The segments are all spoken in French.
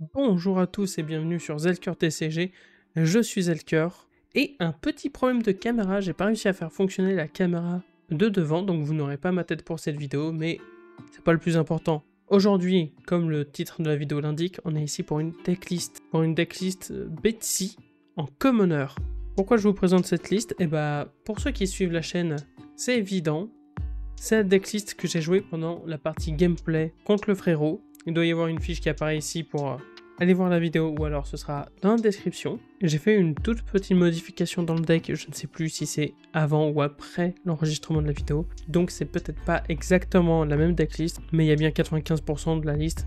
Bonjour à tous et bienvenue sur Zelker TCG, je suis Zelker. Et un petit problème de caméra, j'ai pas réussi à faire fonctionner la caméra de devant, donc vous n'aurez pas ma tête pour cette vidéo, mais c'est pas le plus important. Aujourd'hui, comme le titre de la vidéo l'indique, on est ici pour une decklist. Pour une decklist Betsy en commoner. Pourquoi je vous présente cette liste? Eh bah, pour ceux qui suivent la chaîne, c'est évident. C'est la decklist que j'ai jouée pendant la partie gameplay contre le frérot. Il doit y avoir une fiche qui apparaît ici pour aller voir la vidéo ou alors ce sera dans la description. J'ai fait une toute petite modification dans le deck, je ne sais plus si c'est avant ou après l'enregistrement de la vidéo. Donc c'est peut-être pas exactement la même decklist, mais il y a bien 95% de la liste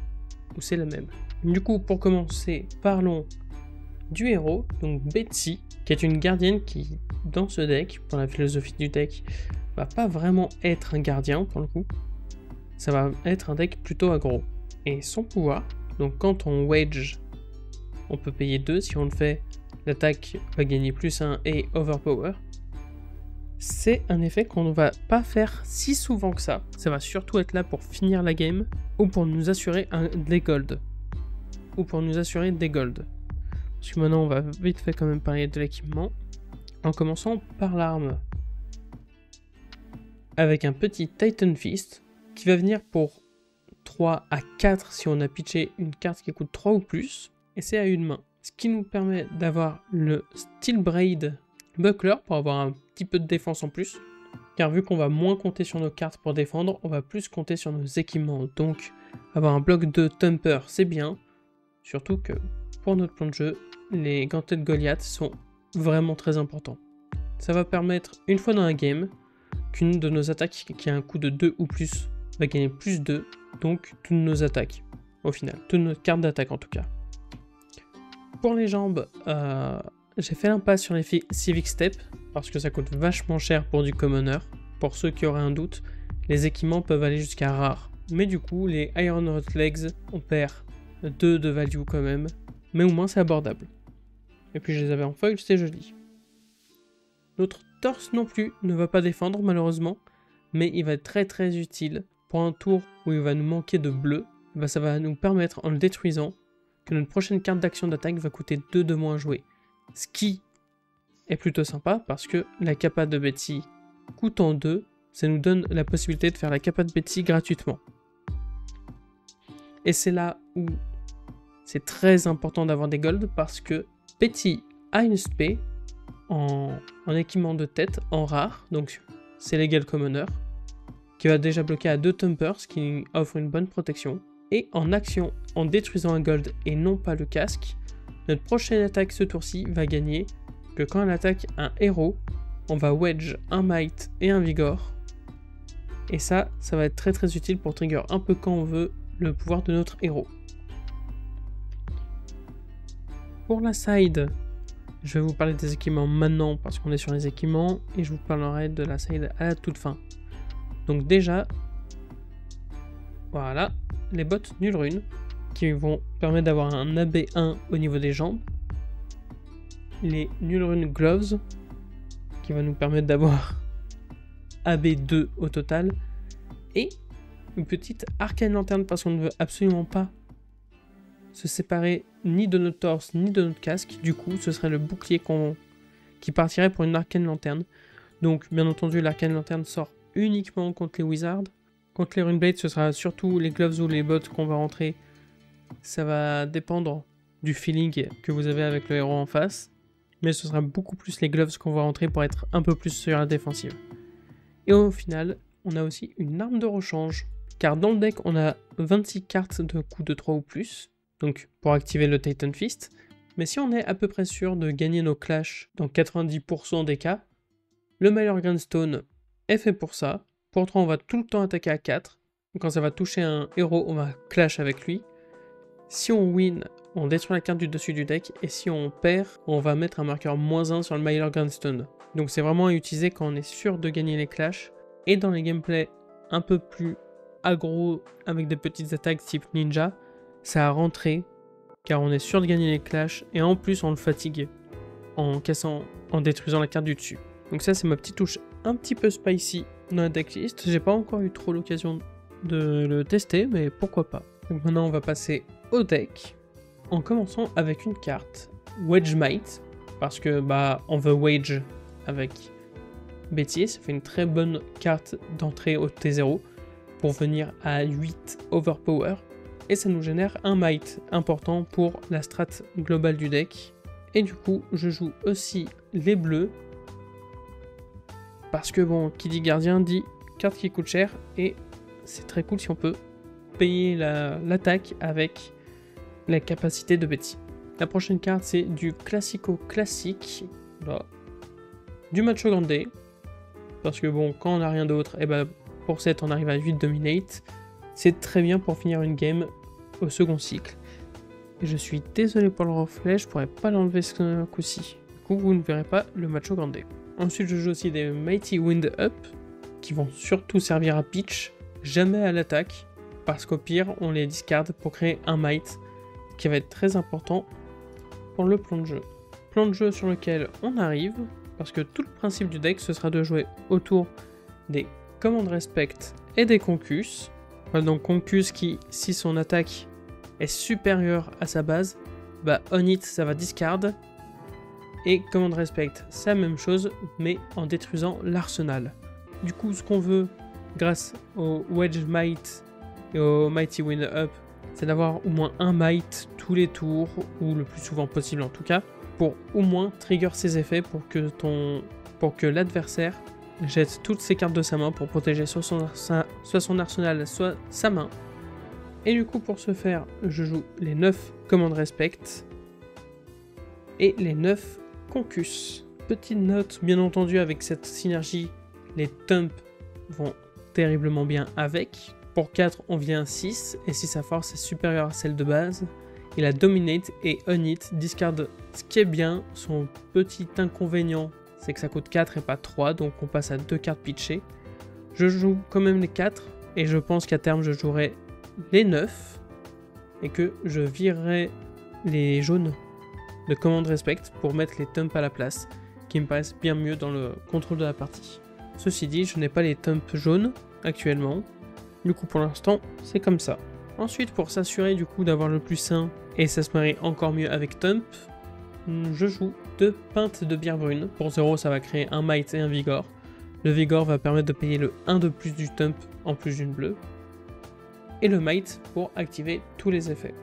où c'est la même. Du coup, pour commencer, parlons du héros, donc Betsy, qui est une gardienne qui, dans ce deck, pour la philosophie du deck, va pas vraiment être un gardien pour le coup. Ça va être un deck plutôt aggro. Et son pouvoir, donc quand on wedge, on peut payer 2. Si on le fait, l'attaque va gagner +1 et overpower. C'est un effet qu'on ne va pas faire si souvent que ça. Ça va surtout être là pour finir la game ou pour nous assurer des golds. Parce que maintenant on va vite fait quand même parler de l'équipement. En commençant par l'arme. Avec un petit Titan Fist qui va venir pour 3 à 4 si on a pitché une carte qui coûte 3 ou plus, et c'est à une main. Ce qui nous permet d'avoir le Steel Braid Buckler pour avoir un petit peu de défense en plus, car vu qu'on va moins compter sur nos cartes pour défendre, on va plus compter sur nos équipements. Donc avoir un bloc de Thumper c'est bien, surtout que pour notre plan de jeu, les gantets de Goliath sont vraiment très importants. Ça va permettre une fois dans la game qu'une de nos attaques qui a un coût de 2 ou plus va gagner +2, donc toutes nos attaques, au final, toutes nos cartes d'attaque en tout cas. Pour les jambes, j'ai fait l'impasse sur les Civic Step, parce que ça coûte vachement cher pour du commoner. Pour ceux qui auraient un doute, les équipements peuvent aller jusqu'à rare. Mais du coup, les Iron Hot Legs, on perd 2 de value quand même, mais au moins c'est abordable. Et puis je les avais en foil, c'est joli. Notre torse non plus ne va pas défendre malheureusement, mais il va être très utile. Pour un tour où il va nous manquer de bleu, bah ça va nous permettre en le détruisant que notre prochaine carte d'action d'attaque va coûter 2 de moins à jouer. Ce qui est plutôt sympa parce que la capa de Betsy coûtant 2, ça nous donne la possibilité de faire la capa de Betsy gratuitement. Et c'est là où c'est très important d'avoir des golds parce que Betsy a une spé en équipement de tête en rare, donc c'est légal commoner, qui va déjà bloquer à 2 Thumpers, ce qui offre une bonne protection. Et en action, en détruisant un gold et non pas le casque, notre prochaine attaque ce tour-ci va gagner que quand elle attaque un héros, on va wedge un might et un vigor. Et ça va être très utile pour trigger un peu quand on veut le pouvoir de notre héros. Pour la side, je vais vous parler des équipements maintenant parce qu'on est sur les équipements et je vous parlerai de la side à la toute fin. Donc déjà, voilà, les bottes Null Rune qui vont permettre d'avoir un AB1 au niveau des jambes. Les Null Rune Gloves qui va nous permettre d'avoir AB2 au total. Et une petite Arcane Lanterne parce qu'on ne veut absolument pas se séparer ni de notre torse ni de notre casque. Du coup, ce serait le bouclier qui partirait pour une Arcane Lanterne. Donc, bien entendu, l'Arcane Lanterne sort uniquement contre les Wizards. Contre les Runeblade, ce sera surtout les gloves ou les bottes qu'on va rentrer. Ça va dépendre du feeling que vous avez avec le héros en face. Mais ce sera beaucoup plus les gloves qu'on va rentrer pour être un peu plus sur la défensive. Et au final, on a aussi une arme de rechange. Car dans le deck, on a 26 cartes de coût de 3 ou plus. Donc pour activer le Titan Fist. Mais si on est à peu près sûr de gagner nos clashs dans 90% des cas, le Mylor Grandstone est fait pour ça. Pour 3, on va tout le temps attaquer à 4. Quand ça va toucher un héros, on va clash avec lui. Si on win, on détruit la carte du dessus du deck. Et si on perd, on va mettre un marqueur -1 sur le Mylor Grandstone. Donc c'est vraiment à utiliser quand on est sûr de gagner les clashs. Et dans les gameplays un peu plus aggro, avec des petites attaques type ninja, ça a rentré, car on est sûr de gagner les clashs. Et en plus, on le fatigue en détruisant la carte du dessus. Donc ça, c'est ma petite touche un petit peu spicy dans la decklist. J'ai pas encore eu trop l'occasion de le tester, mais pourquoi pas. Donc maintenant, on va passer au deck. en commençant avec une carte Wedge Might, parce que on veut Wedge avec Betty, ça fait une très bonne carte d'entrée au T0 pour venir à 8 Overpower, et ça nous génère un Might important pour la strat globale du deck. Et du coup, je joue aussi les bleus, parce que bon, qui dit gardien dit carte qui coûte cher, et c'est très cool si on peut payer l'attaque avec la capacité de Betty. La prochaine carte, c'est du Classico classique, là, du Macho Grande, parce que bon, quand on n'a rien d'autre, et pour 7, on arrive à 8 Dominate, c'est très bien pour finir une game au second cycle. Et je suis désolé pour le reflet, je pourrais pas l'enlever ce coup-ci. Du coup, vous ne verrez pas le Macho Grande. Ensuite, je joue aussi des Mighty Wind Up, qui vont surtout servir à pitch, jamais à l'attaque, parce qu'au pire, on les discarde pour créer un Might, qui va être très important pour le plan de jeu. Plan de jeu sur lequel on arrive, parce que tout le principe du deck, ce sera de jouer autour des Command Respect et des Concus. Voilà, donc Concus qui, si son attaque est supérieure à sa base, on hit, ça va discard. Et Command Respect, c'est la même chose, mais en détruisant l'arsenal. Du coup, ce qu'on veut, grâce au Wedge Might et au Mighty Wind Up, c'est d'avoir au moins un Might tous les tours, ou le plus souvent possible en tout cas, pour au moins trigger ses effets pour que l'adversaire jette toutes ses cartes de sa main pour protéger soit son arsenal, soit sa main. Et du coup, pour ce faire, je joue les 9 Command Respect et les 9 Concus. Petite note, bien entendu, avec cette synergie, les Thump vont terriblement bien avec. Pour 4, on vient à 6, et si sa force est supérieure à celle de base, il a Dominate et Unhit, discard. Ce qui est bien, son petit inconvénient, c'est que ça coûte 4 et pas 3, donc on passe à 2 cartes pitchées. Je joue quand même les 4, et je pense qu'à terme, je jouerai les 9, et que je virerai les jaunes de Command Respect pour mettre les Thump à la place, qui me paraissent bien mieux dans le contrôle de la partie. Ceci dit, je n'ai pas les Thump jaunes actuellement, du coup pour l'instant c'est comme ça. Ensuite, pour s'assurer du coup d'avoir le plus sain, et ça se marie encore mieux avec Thump, je joue 2 pintes de bière brune. Pour 0, ça va créer un Might et un Vigor. Le Vigor va permettre de payer le 1 de plus du Thump en plus d'une bleue. Et le Might pour activer tous les effets.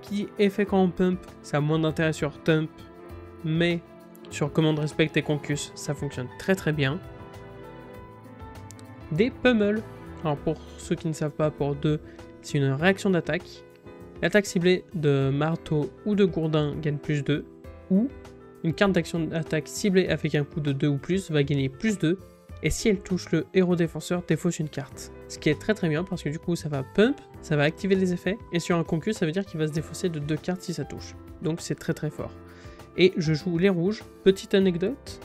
Qui dit effet quand on pump, ça a moins d'intérêt sur Thump, mais sur Command Respect et Concus, ça fonctionne très très bien. Des pummels. Alors pour ceux qui ne savent pas, pour 2, c'est une réaction d'attaque. L'attaque ciblée de marteau ou de gourdin gagne plus 2, ou une carte d'action d'attaque ciblée avec un coût de 2 ou plus va gagner plus 2, et si elle touche le héros défenseur, défausse une carte. Ce qui est très très bien parce que du coup ça va pump, ça va activer les effets, et sur un concus ça veut dire qu'il va se défausser de 2 cartes si ça touche. Donc c'est très très fort. Et je joue les rouges. Petite anecdote,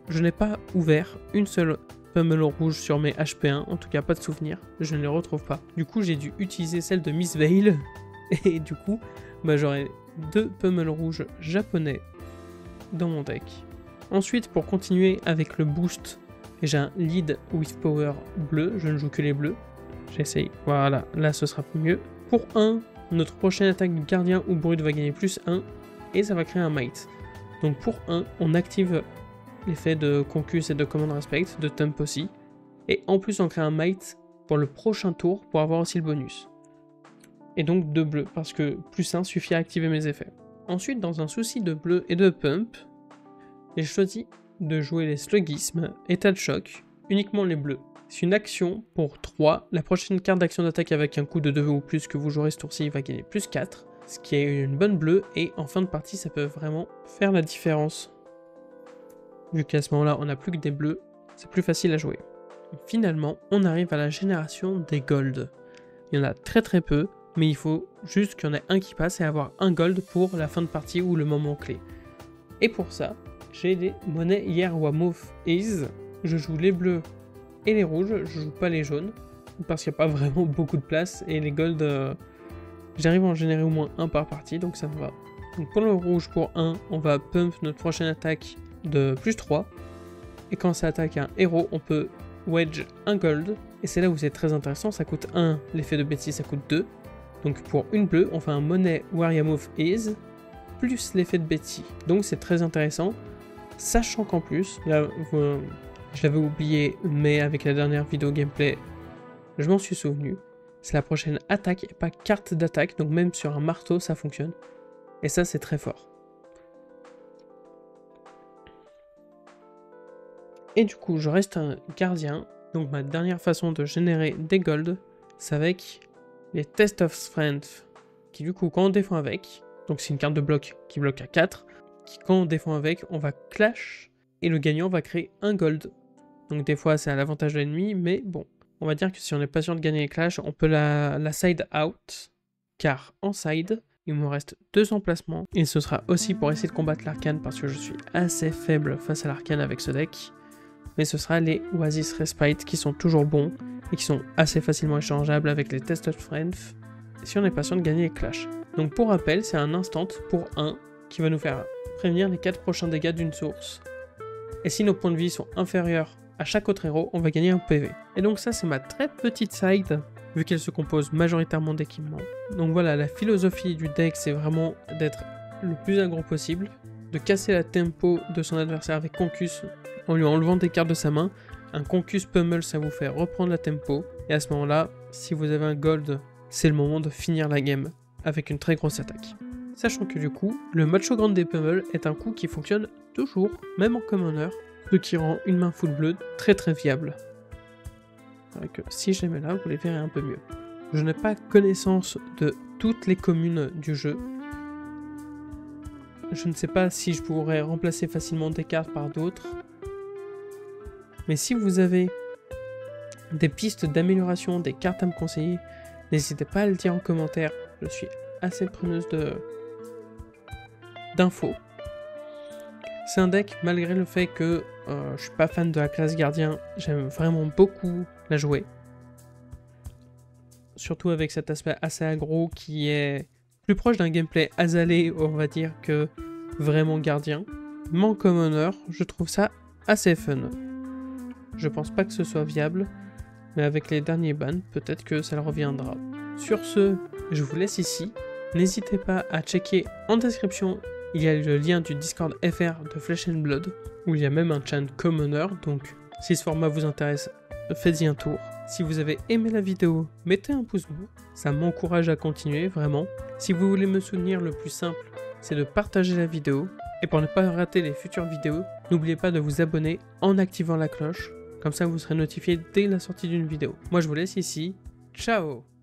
je n'ai pas ouvert une seule pummel rouge sur mes HP1, en tout cas pas de souvenir, je ne les retrouve pas. Du coup j'ai dû utiliser celle de Miss Veil, et du coup j'aurai 2 pummel rouges japonais dans mon deck. Ensuite, pour continuer avec le boost, j'ai un lead with power bleu, je ne joue que les bleus. J'essaye, voilà, là ce sera mieux. Pour 1, notre prochaine attaque de gardien ou brut va gagner plus 1, et ça va créer un might. Donc pour 1, on active l'effet de concus et de command respect, de thump aussi, et en plus on crée un might pour le prochain tour pour avoir aussi le bonus. Et donc 2 bleus, parce que plus 1 suffit à activer mes effets. Ensuite, dans un souci de bleu et de pump, j'ai choisi de jouer les sluggismes, état de choc, uniquement les bleus. C'est une action pour 3, la prochaine carte d'action d'attaque avec un coût de 2 ou plus que vous jouerez ce tour-ci va gagner plus 4, ce qui est une bonne bleue, et en fin de partie ça peut vraiment faire la différence. Vu qu'à ce moment-là on n'a plus que des bleus, c'est plus facile à jouer. Finalement, on arrive à la génération des golds. Il y en a très très peu, mais il faut juste qu'il y en ait un qui passe et avoir un gold pour la fin de partie ou le moment clé. Et pour ça, j'ai des monnaies Yerwamouth Is, je joue les bleus et les rouges, je joue pas les jaunes, parce qu'il n'y a pas vraiment beaucoup de place, et les golds, j'arrive à en générer au moins un par partie, donc ça me va. Donc pour le rouge, pour 1, on va pump notre prochaine attaque de plus 3, et quand ça attaque un héros, on peut Wedge 1 gold. Et c'est là où c'est très intéressant, ça coûte 1, l'effet de Betty ça coûte 2. Donc pour une bleue, on fait un monnaie where your move is, plus l'effet de Betty. Donc c'est très intéressant, sachant qu'en plus, là, je l'avais oublié, mais avec la dernière vidéo gameplay, je m'en suis souvenu. C'est la prochaine attaque et pas carte d'attaque, donc même sur un marteau ça fonctionne. Et ça c'est très fort. Et du coup je reste un gardien, donc ma dernière façon de générer des golds, c'est avec les Test of Strength, qui du coup quand on défend avec, donc c'est une carte de bloc qui bloque à 4, qui quand on défend avec, on va clash, et le gagnant va créer un gold. Donc des fois c'est à l'avantage de l'ennemi, mais bon, on va dire que si on n'est pas sûr de gagner les clashs, on peut la side out, car en side, il me reste 2 emplacements, et ce sera aussi pour essayer de combattre l'arcane, parce que je suis assez faible face à l'arcane avec ce deck, mais ce sera les Oasis Respite qui sont toujours bons, et qui sont assez facilement échangeables avec les Test of Strength, si on est patient de gagner les clashs. Donc pour rappel, c'est un instant pour 1, qui va nous faire prévenir les 4 prochains dégâts d'une source. Et si nos points de vie sont inférieurs à chaque autre héros, on va gagner un PV. Et donc ça c'est ma très petite side, vu qu'elle se compose majoritairement d'équipements. Donc voilà, la philosophie du deck c'est vraiment d'être le plus aggro possible, de casser la tempo de son adversaire avec Concus en lui enlevant des cartes de sa main. Un Concus Pummel ça vous fait reprendre la tempo, et à ce moment là, si vous avez un gold, c'est le moment de finir la game avec une très grosse attaque. Sachant que du coup, le Macho Grande des Pummel est un coup qui fonctionne toujours, même en commoner, ce qui rend une main full bleue très viable. C'est que si je les mets là, vous les verrez un peu mieux. Je n'ai pas connaissance de toutes les communes du jeu. Je ne sais pas si je pourrais remplacer facilement des cartes par d'autres. Mais si vous avez des pistes d'amélioration, des cartes à me conseiller, n'hésitez pas à le dire en commentaire. Je suis assez preneuse d'infos. C'est un deck, malgré le fait que je suis pas fan de la classe gardien, j'aime vraiment beaucoup la jouer. Surtout avec cet aspect assez aggro qui est plus proche d'un gameplay azalé, on va dire, que vraiment gardien. Mais en commoner, je trouve ça assez fun. Je pense pas que ce soit viable, mais avec les derniers bans, peut-être que ça le reviendra. Sur ce, je vous laisse ici. N'hésitez pas à checker en description. Il y a le lien du Discord FR de Flesh and Blood, où il y a même un chant commoner, donc si ce format vous intéresse, faites-y un tour. Si vous avez aimé la vidéo, mettez un pouce bleu, ça m'encourage à continuer, vraiment. Si vous voulez me soutenir, le plus simple, c'est de partager la vidéo. Et pour ne pas rater les futures vidéos, n'oubliez pas de vous abonner en activant la cloche, comme ça vous serez notifié dès la sortie d'une vidéo. Moi je vous laisse ici, ciao!